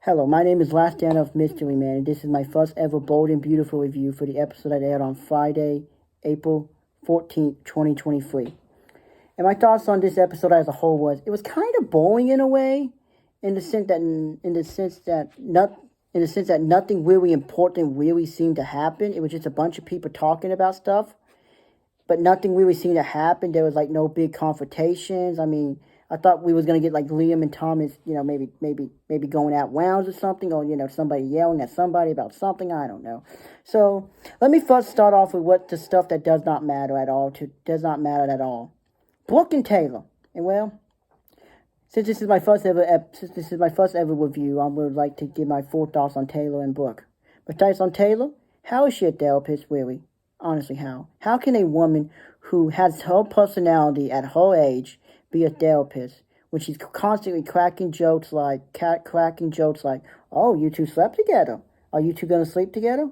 Hello, my name is Last Stand of Mystery Man, and this is my first ever bold and beautiful review for the episode that aired on Friday, April 14th, 2023. And my thoughts on this episode as a whole was it was kind of boring in a way, in the sense that nothing really important really seemed to happen. It was just a bunch of people talking about stuff, but nothing really seemed to happen. There was like no big confrontations. I mean, I thought we was gonna get like Liam and Thomas, maybe going out rounds or something, or somebody yelling at somebody about something. I don't know. So let me first start off with what the stuff that does not matter at all. Brooke and Taylor, and well, since this is my first ever review, I would like to give my full thoughts on Taylor and Brooke. But thoughts on Taylor, how is she a therapist, really? Honestly, how? How can a woman who has her personality at her age be a therapist when she's constantly cracking jokes like, oh, you two slept together. Are you two going to sleep together?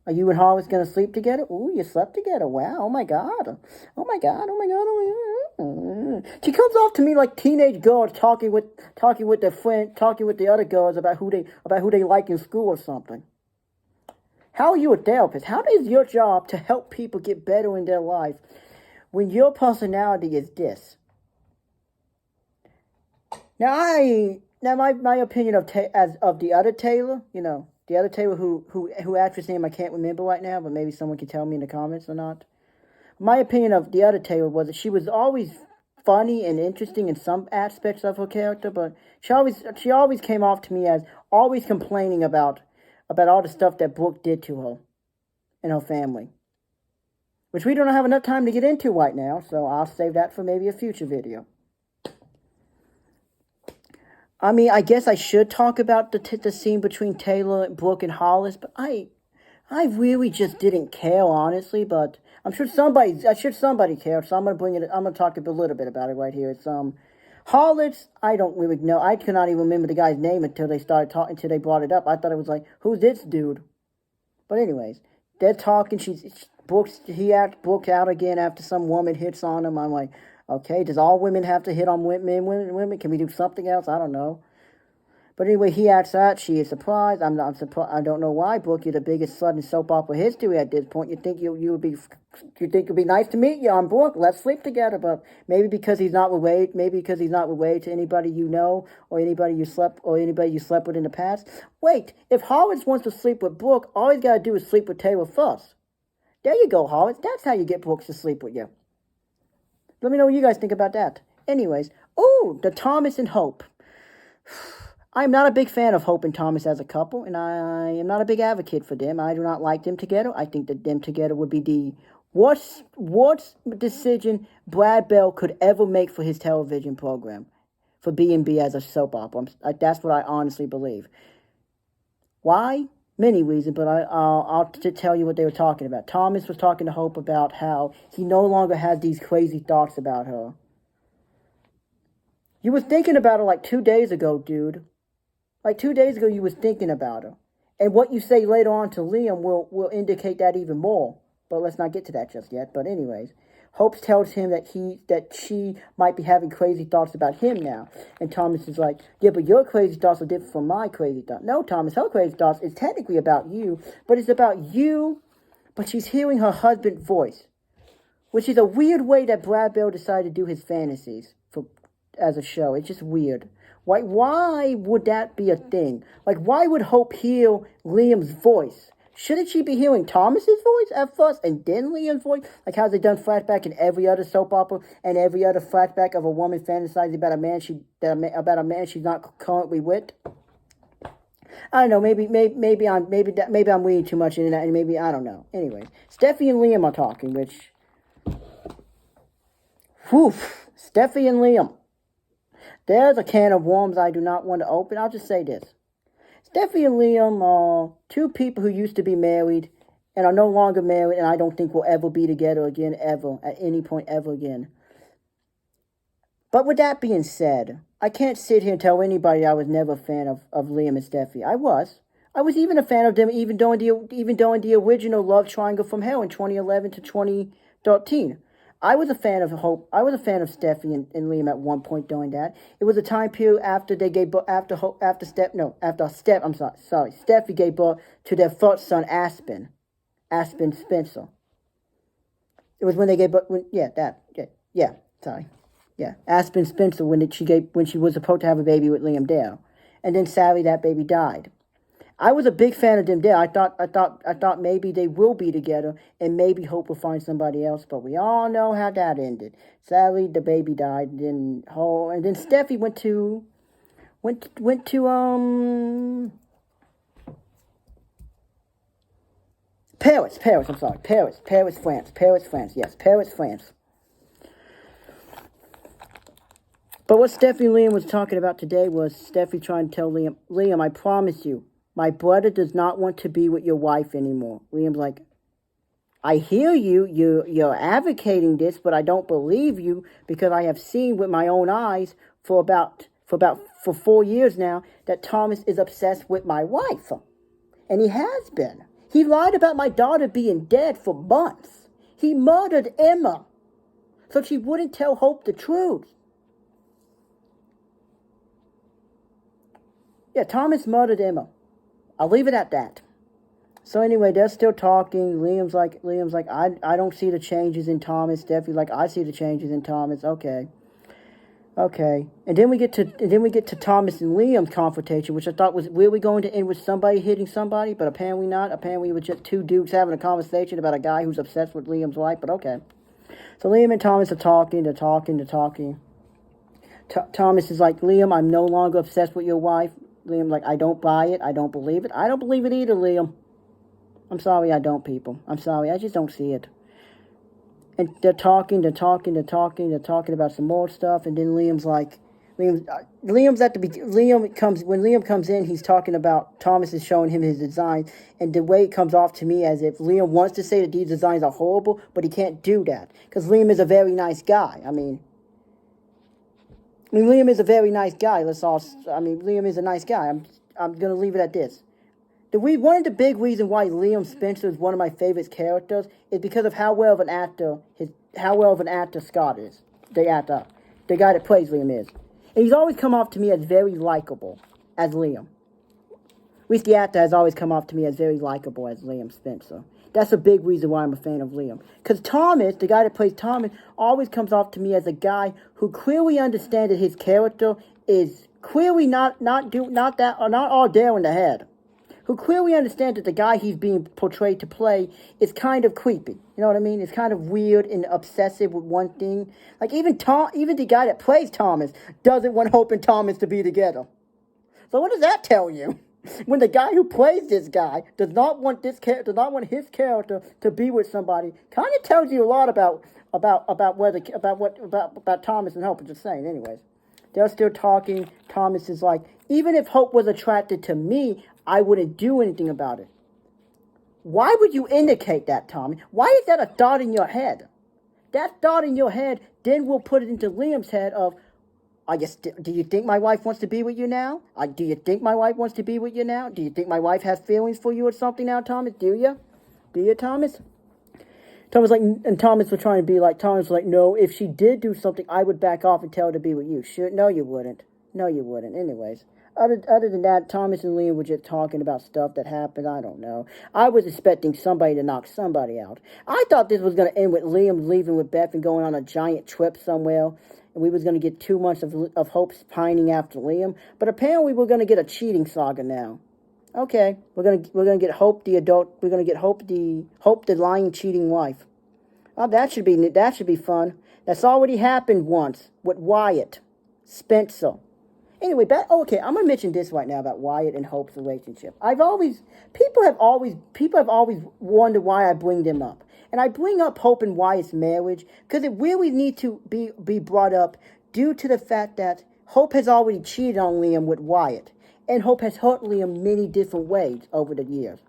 Are you and Harvey's going to sleep together? Ooh, you slept together. Wow, oh my God. Oh my God, oh my God, oh my God. She comes off to me like teenage girls talking with the other girls about who they like in school or something. How are you a therapist? How is your job to help people get better in their life when your personality is this? Now, my opinion of the other Taylor, the other Taylor who actress name I can't remember right now, but maybe someone can tell me in the comments or not. My opinion of the other Taylor was that she was always funny and interesting in some aspects of her character, but she always came off to me as always complaining about all the stuff that Brooke did to her and her family, which we don't have enough time to get into right now, so I'll save that for maybe a future video. I mean, I guess I should talk about the scene between Taylor, Brooke, and Hollis, but I really just didn't care, honestly. But I'm sure somebody cared, so I'm gonna talk a little bit about it right here. It's Hollis. I don't really know. I could not even remember the guy's name until they started talking. Until they brought it up, I thought it was like, who's this dude? But anyways, they're talking. He asked Brooke out again after some woman hits on him. I'm like, okay, does all women have to hit on women? Can we do something else? I don't know. But anyway, he asks that. She is surprised. I'm not surprised. I don't know why, Brooke. You're the biggest slut in soap opera history at this point. You think it'd be nice to meet you on Brooke? Let's sleep together. But maybe because he's not related to anybody you know or anybody you slept with in the past. Wait, if Howard wants to sleep with Brooke, all he's got to do is sleep with Taylor first. There you go, Howard. That's how you get Brooke to sleep with you. Let me know what you guys think about that. Anyways, the Thomas and Hope. I'm not a big fan of Hope and Thomas as a couple, and I am not a big advocate for them. I do not like them together. I think that them together would be the worst decision Brad Bell could ever make for his television program, for B&B as a soap opera. That's what I honestly believe. Why? Many reasons, but I'll tell you what they were talking about. Thomas was talking to Hope about how he no longer has these crazy thoughts about her. You were thinking about her like 2 days ago, dude. Like 2 days ago, you was thinking about her. And what you say later on to Liam will indicate that even more. But let's not get to that just yet. But anyways, Hope tells him that she might be having crazy thoughts about him now. And Thomas is like, yeah, but your crazy thoughts are different from my crazy thoughts. No, Thomas, her crazy thoughts is technically about you, but it's about you, but she's hearing her husband's voice, which is a weird way that Brad Bell decided to do his fantasies as a show. It's just weird. Why would that be a thing? Like, why would Hope hear Liam's voice? Shouldn't she be hearing Thomas's voice at first and then Liam's voice? Like how they done flashback in every other soap opera and every other flashback of a woman fantasizing about a man she's not currently with. I don't know. Maybe I'm reading too much into that, and maybe I don't know. Anyways, Steffi and Liam are talking, which, Steffi and Liam. There's a can of worms I do not want to open. I'll just say this. Steffi and Liam are two people who used to be married and are no longer married, and I don't think will ever be together again, ever, at any point ever again. But with that being said, I can't sit here and tell anybody I was never a fan of Liam and Steffi. I was even a fan of them even during the original Love Triangle from Hell in 2011 to 2013. I was a fan of Hope. I was a fan of Steffi and Liam at one point doing that. It was a time period after they gave birth, after Steph. I'm sorry. Steffi gave birth to their first son, Aspen Spencer. It was when they gave birth. Aspen Spencer when she was supposed to have a baby with Liam Dale, and then sadly that baby died. I was a big fan of them there. I thought maybe they will be together, and maybe Hope will find somebody else. But we all know how that ended. Sadly, the baby died, and then Steffi went to Paris. I'm sorry, Paris, France. Yes, Paris, France. But what Steffi and Liam was talking about today was Steffi trying to tell Liam, I promise you, my brother does not want to be with your wife anymore. Liam's like, I hear you. You're advocating this, but I don't believe you because I have seen with my own eyes for 4 years now that Thomas is obsessed with my wife. And he has been. He lied about my daughter being dead for months. He murdered Emma so she wouldn't tell Hope the truth. Yeah, Thomas murdered Emma. I'll leave it at that. So anyway, they're still talking. Liam's like, I don't see the changes in Thomas. Steffi's like, I see the changes in Thomas. Okay. And then we get to Thomas and Liam's confrontation, which I thought was really going to end with somebody hitting somebody, but apparently not. Apparently it was just two dudes having a conversation about a guy who's obsessed with Liam's wife, but okay. So Liam and Thomas are talking. They're talking. Thomas is like, Liam, I'm no longer obsessed with your wife. Liam's like, I don't buy it. I don't believe it. I don't believe it either, Liam. I'm sorry I don't, people. I'm sorry. I just don't see it. And they're talking about some more stuff. And then Liam comes in, he's talking about Thomas is showing him his designs. And the way it comes off to me as if Liam wants to say that these designs are horrible, but he can't do that. Because Liam is a very nice guy. I mean, Liam is a very nice guy. Liam is a nice guy. I'm going to leave it at this. One of the big reasons why Liam Spencer is one of my favorite characters is because of how well of an actor Scott is. The guy that plays Liam is. And he's always come off to me as very likable as Liam. At least the actor has always come off to me as very likable as Liam Spencer. That's a big reason why I'm a fan of Liam. Because Thomas, the guy that plays Thomas, always comes off to me as a guy who clearly understands that his character is clearly not all there in the head. Who clearly understands that the guy he's being portrayed to play is kind of creepy. You know what I mean? It's kind of weird and obsessive with one thing. Like even the guy that plays Thomas doesn't want Hope and Thomas to be together. So what does that tell you? When the guy who plays this guy does not want his character to be with somebody, kind of tells you a lot about Thomas and Hope. I'm just saying. Anyways, they're still talking. Thomas is like, even if Hope was attracted to me, I wouldn't do anything about it. Why would you indicate that, Tommy? Why is that a thought in your head? That thought in your head then will put it into Liam's head of, do you think my wife wants to be with you now? Do you think my wife wants to be with you now? Do you think my wife has feelings for you or something now, Thomas? Do you? Do you, Thomas? Thomas was trying to be like, Thomas was like, no, if she did do something, I would back off and tell her to be with you. Sure, no, you wouldn't. Anyways, other than that, Thomas and Liam were just talking about stuff that happened. I don't know. I was expecting somebody to knock somebody out. I thought this was going to end with Liam leaving with Beth and going on a giant trip somewhere. And we was going to get 2 months of Hope pining after Liam. But apparently we're going to get a cheating saga now. Okay, we're gonna get Hope the adult. We're gonna get Hope the lying, cheating wife. Oh, that should be fun. That's already happened once with Wyatt Spencer. Anyway, I'm gonna mention this right now about Wyatt and Hope's relationship. People have always wondered why I bring them up, and I bring up Hope and Wyatt's marriage because it really needs to be brought up due to the fact that Hope has already cheated on Liam with Wyatt. And Hope has hurt Liam many different ways over the years.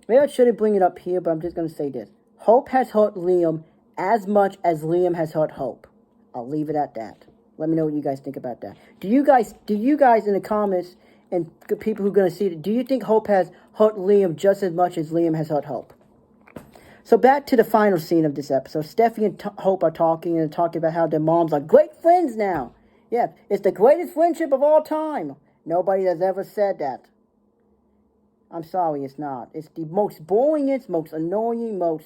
Maybe I shouldn't bring it up here, but I'm just going to say this. Hope has hurt Liam as much as Liam has hurt Hope. I'll leave it at that. Let me know what you guys think about that. Do you guys in the comments and people who are going to see it, do you think Hope has hurt Liam just as much as Liam has hurt Hope? So back to the final scene of this episode. Steffi and Hope are talking about how their moms are great friends now. Yeah, it's the greatest friendship of all time. Nobody has ever said that. I'm sorry, it's not. It's the most boringest, most annoying, most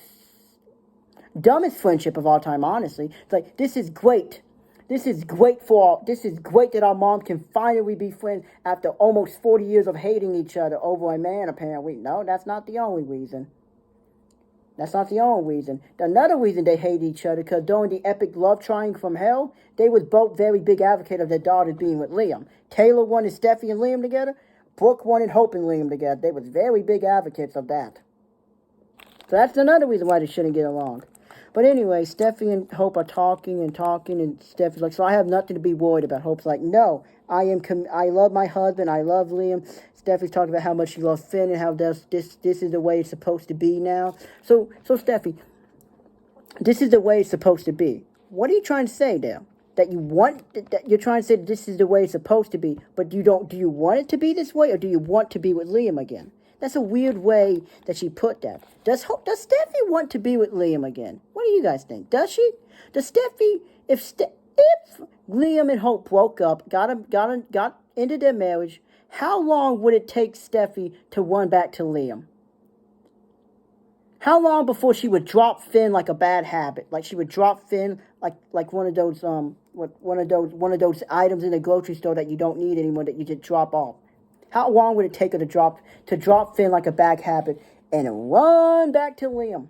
dumbest friendship of all time, honestly. It's like, this is great. This is great that our mom can finally be friends after almost 40 years of hating each other over a man, apparently. No, that's not the only reason. That's not the only reason. Another reason they hate each other, because during the epic love triangle from hell, they was both very big advocates of their daughters being with Liam. Taylor wanted Steffi and Liam together. Brooke wanted Hope and Liam together. They was very big advocates of that. So that's another reason why they shouldn't get along. But anyway, Steffi and Hope are talking, and Steffi's like, so I have nothing to be worried about. Hope's like, no, I love my husband, I love Liam. Steffi's talking about how much she loves Finn and how this is the way it's supposed to be now. So Steffi, this is the way it's supposed to be. What are you trying to say there? That you're trying to say that this is the way it's supposed to be, but do you want it to be this way, or do you want to be with Liam again? That's a weird way that she put that. Does Steffi want to be with Liam again? What do you guys think? Does she? Does Steffi, if Liam and Hope broke up, got into their marriage, how long would it take Steffi to run back to Liam? How long before she would drop Finn like a bad habit? Like she would drop Finn like one of those items in the grocery store that you don't need anymore, that you just drop off. How long would it take her to drop Finn like a bad habit and run back to Liam?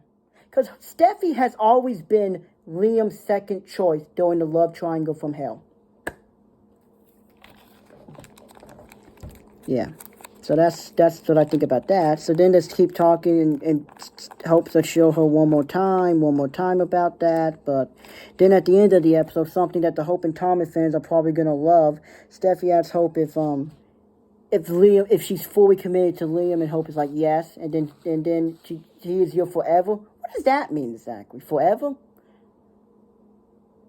Because Steffi has always been Liam's second choice during the love triangle from hell. Yeah. So that's what I think about that. So then let's keep talking and hope to show her one more time about that. But then at the end of the episode, something that the Hope and Thomas fans are probably gonna love. Steffi asks Hope if she's fully committed to Liam, and Hope is like yes, and then he is your forever. What does that mean exactly? Forever?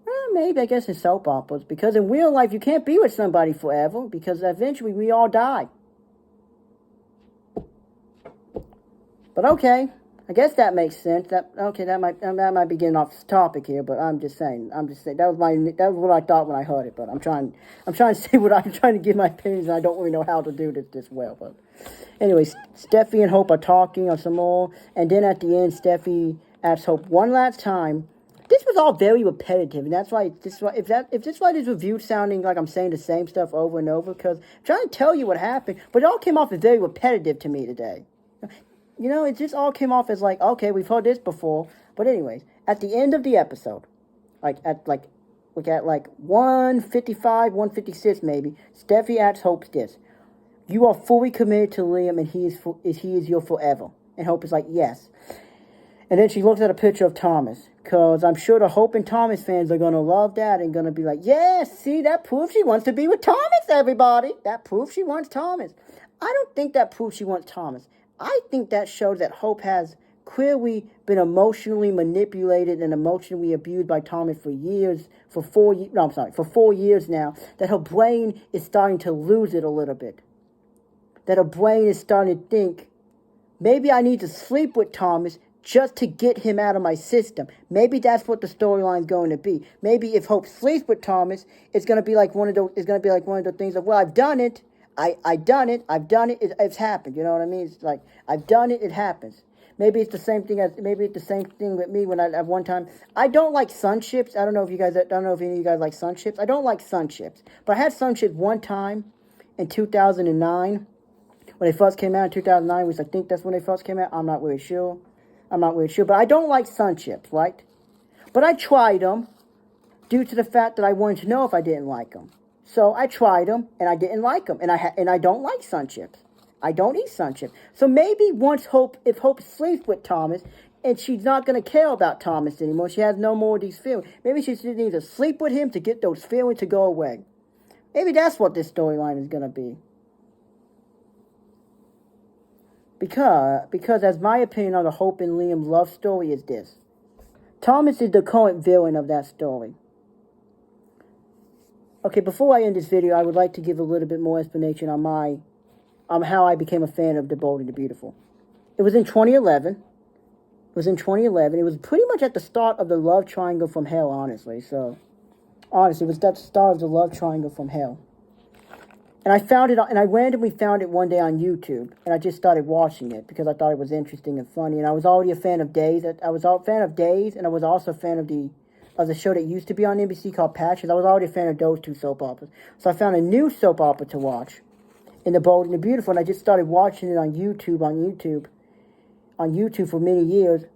Well, maybe, I guess in soap operas, because in real life you can't be with somebody forever, because eventually we all die. But okay, I guess that makes sense. That might be getting off topic here, but I'm just saying that was what I thought when I heard it. But I'm trying to say I'm trying to give my opinions, and I don't really know how to do this well. But anyways, Steffi and Hope are talking on some more, and then at the end, Steffi asks Hope one last time. This was all very repetitive, and that's why this review sounding like I'm saying the same stuff over and over, because I'm trying to tell you what happened, but it all came off as very repetitive to me today. You know, it just all came off as like, okay, we've heard this before. But anyways, at the end of the episode, at 155, 156 maybe, Steffi asks Hope this: you are fully committed to Liam, and he is your forever. And Hope is like, yes. And then she looks at a picture of Thomas, because I'm sure the Hope and Thomas fans are going to love that and going to be like, yes, see, that proves she wants to be with Thomas, everybody. That proves she wants Thomas. I don't think that proves she wants Thomas. I think that shows that Hope has clearly been emotionally manipulated and emotionally abused by Thomas for 4 years now, that her brain is starting to lose it a little bit. That her brain is starting to think, maybe I need to sleep with Thomas just to get him out of my system. Maybe that's what the storyline is going to be. Maybe if Hope sleeps with Thomas, it's going to be like one of the things of, well, I've done it. I've done it, it's happened, you know what I mean? It's like, I've done it, it happens. Maybe it's the same thing with me when at one time, I don't like sun ships. I don't know if any of you guys like sun ships. I don't like sun ships. But I had sun ships one time in 2009, when they first came out in 2009, which I think that's when they first came out. I'm not really sure, but I don't like sun ships, right? But I tried them due to the fact that I wanted to know if I didn't like them. So I tried them, and I didn't like them, and I don't like sun chips. I don't eat sun chips. So maybe if Hope sleeps with Thomas, and she's not going to care about Thomas anymore, she has no more of these feelings. Maybe she just needs to sleep with him to get those feelings to go away. Maybe that's what this storyline is going to be. Because as my opinion on the Hope and Liam love story is this: Thomas is the current villain of that story. Okay, before I end this video, I would like to give a little bit more explanation on how I became a fan of The Bold and the Beautiful. It was in 2011. was in 2011. It was pretty much at the start of the love triangle from hell, honestly. So, honestly, it was at the start of the love triangle from hell. And I found it, and I randomly found it one day on YouTube, and I just started watching it because I thought it was interesting and funny. And I was already a fan of Days. I was a fan of Days, and I was also a fan of the show that used to be on NBC called Patches. I was already a fan of those two soap operas. So I found a new soap opera to watch, in The Bold and the Beautiful, and I just started watching it on YouTube for many years,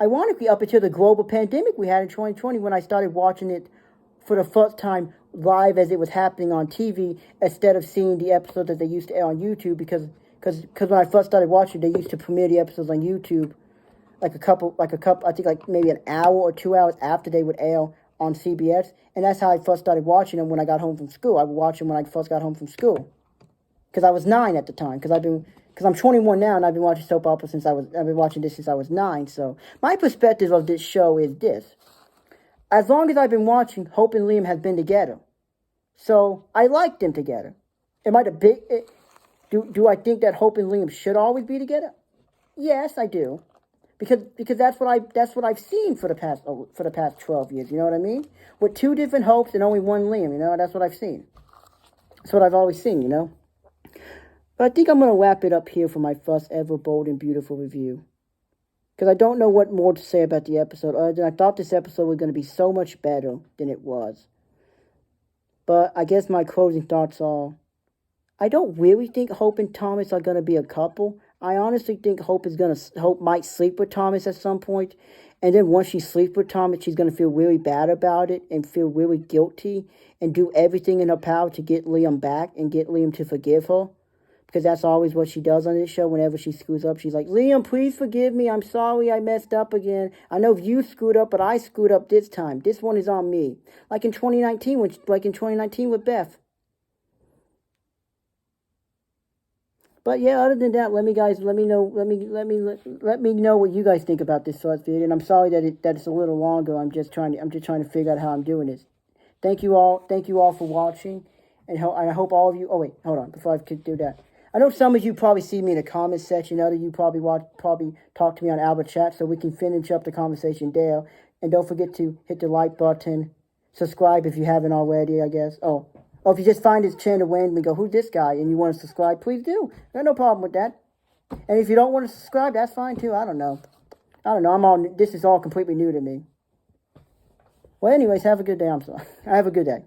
ironically, up until the global pandemic we had in 2020, when I started watching it for the first time live as it was happening on TV, instead of seeing the episodes that they used to air on YouTube, because when I first started watching, they used to premiere the episodes on YouTube I think like maybe an hour or 2 hours after they would air on CBS, and that's how I first started watching them when I got home from school. I would watch them when I first got home from school, because I was 9 at the time, because I'm 21 now, and I've been watching soap opera I've been watching this since I was 9. So my perspective of this show is this: as long as I've been watching, Hope and Liam have been together, so I like them together. Am I the big? Do I think that Hope and Liam should always be together? Yes, I do, because that's what I've seen for the past 12 years. You know what I mean? With 2 different Hopes and only one Liam. You know, that's what I've seen. That's what I've always seen. You know. But I think I'm going to wrap it up here for my first ever Bold and Beautiful review, because I don't know what more to say about the episode, other than I thought this episode was going to be so much better than it was. But I guess my closing thoughts are, I don't really think Hope and Thomas are going to be a couple. I honestly think Hope might sleep with Thomas at some point, and then once she sleeps with Thomas, she's going to feel really bad about it and feel really guilty and do everything in her power to get Liam back and get Liam to forgive her. Because that's always what she does on this show. Whenever she screws up, she's like, Liam, please forgive me. I'm sorry I messed up again. I know you screwed up, but I screwed up this time. This one is on me. Like in 2019 with Beth. But yeah, other than that, let me know what you guys think about this short video. And I'm sorry that it's a little longer. I'm just trying to figure out how I'm doing this. Thank you all for watching, and I hope all of you. Oh wait, hold on. Before I could do that, I know some of you probably see me in the comments section. Other you probably talk to me on Albert Chat, so we can finish up the conversation there. And don't forget to hit the like button, subscribe if you haven't already. I guess. Oh, if you just find this channel randomly, go, who's this guy? And you want to subscribe, please do. I got no problem with that. And if you don't want to subscribe, that's fine too. I don't know. This is all completely new to me. Well, anyways, have a good day. I'm sorry. Have a good day.